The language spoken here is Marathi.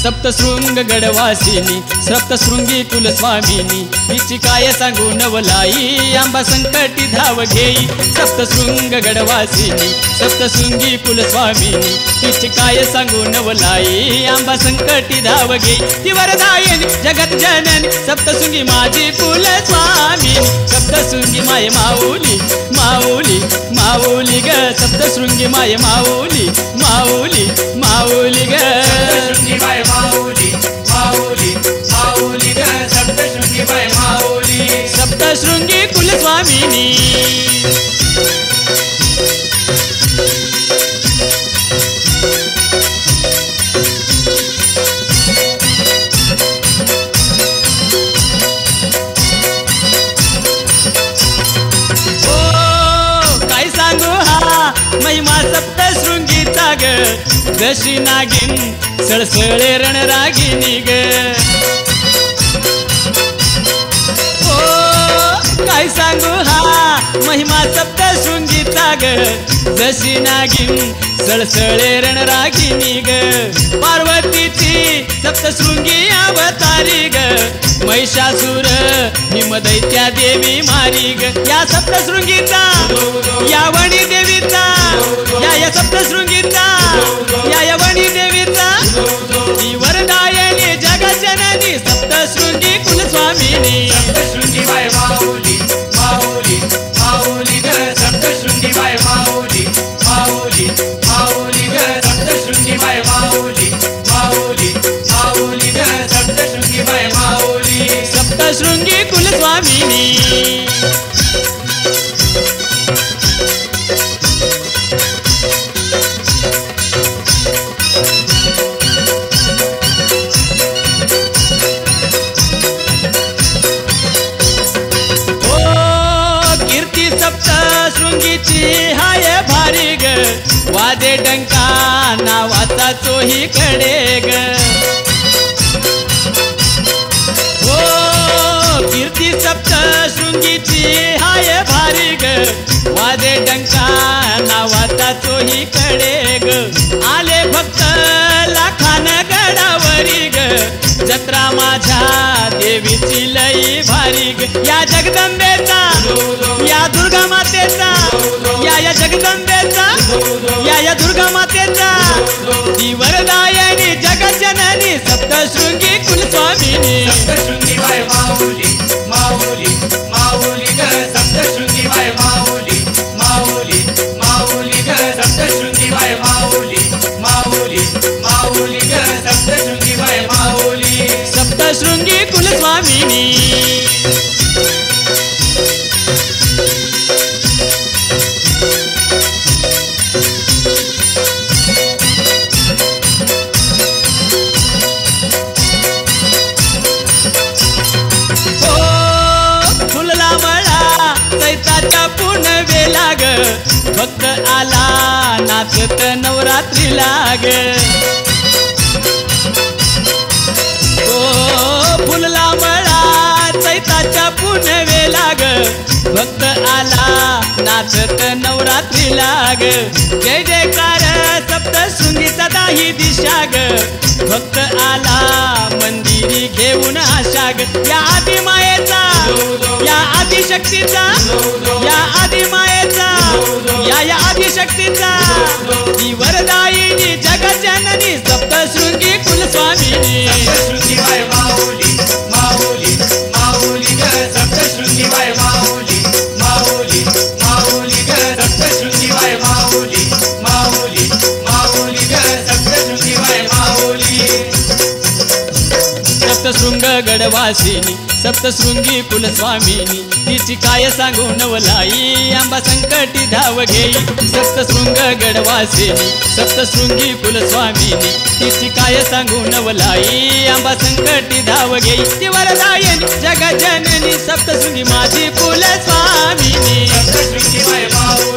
सप्तशृंग गडवासिनी सप्तशृंगी कुलस्वामिनी तिची काय सांगू नवलाई आंबा संकटी धाव घेई सप्तशृंग गडवासिनी सप्तशृंगी कुलस्वामिनी तिची काय सांगू नवलाई आंबा संकटी धाव घेई ती वरदायिनी जगत जननी सप्तशृंगी माझी कुलस्वामिनी सप्तशृंगी माय माऊली माऊली माऊली ग सप्तशृंगी माय माऊली माऊली माऊली ग सप्तशृंगी माय माऊली माऊली माऊली ग सप्तशृंगी माय माऊली सप्तशृंगी कुलस्वामिनी महिमा सप्तशृंगीचा ग जशी नागिन सळसळे रणरागिनी ग ओ काय सांगू हा महिमा सप्तशृंगीचा ग जशी नागिन सळसळे रणरागिनी ग पार्वतीची सप्तशृंगी अवतारी ग महिषासुर हिमदैत्या देवी मारी ग या सप्तशृंगीचा या वणी देवीचा या सप्तशृंगीचा या वणी देवीचा ती वरदायिनी जगज्जननी सप्तशृंगी कुलस्वामिनी सप्तशृंगी माय माऊली माऊली माऊली ग सप्तशृंगी माय माऊली माऊली माऊली ग सप्तशृंगी माय माऊली माऊली माऊली ग सप्तशृंगी माय माऊली सप्तशृंगी कुलस्वामिनी सप्तशृंगीची हाय भारी ग वाजे डंका नावाचा चोही कडे ग ओ कीर्ती सप्तशृंगीची हाय भारी ग वाजे डंका नावाचा चोही कडे ग आले भक्त लाखान गडावरी ग जत्रा माझ्या देवीची लई भारी ग या जगदंबेचा या दुर्गा मातेचा या जगदंबेचा या दुर्गा मातेचा ती वरदायिनी जगज्जननी सप्तशृंगी कुलस्वामिनी सप्तशृंगी माय माऊली माऊली माऊली ग सप्तशृंगी माय माऊली माऊली माऊली ग सप्तशृंगी माय माऊली माऊली माऊली ग सप्तशृंगी माय माऊली सप्तशृंगी कुलस्वामिनी चैताच्या पुनवेला ग भक्त आला नाचत नवरात्री लाग ओ फुलला मळा चैताच्या पुनवेला ग भक्त आला नाचत नवरात्री लाग जय जयकार सप्तशृंगीचा दाही दिशा ग भक्त आला मंदिरी घेऊन आशा ग या आदि मायेचा या आदिशक्तीचा या आदि मायेचा या आदिशक्तीचा ती वरदायिनी जगज्जननी सप्तशृंगी कुलस्वामिनी सप्तशृंगी माय माऊली माऊली माऊली ग सप्तशृंगी माय माऊली माऊली माऊली ग सप्तशृंगी माय माऊली माऊली माऊली ग सप्तशृंगी माय माऊली सप्तशृंग गडवासिनी सप्तशृंगी कुलस्वामिनी तिची काय सांगू नवलाई आंबा संकटी धाव घेई सप्तशृंग गडवासिनी सप्तशृंगी कुलस्वामिनी तिची काय सांगू नवलाई आंबा संकटी धाव घेई ती वरदायिनी जगज्जननी सप्तशृंगी माझी कुलस्वामिनी सप्तशृंगी माय माऊली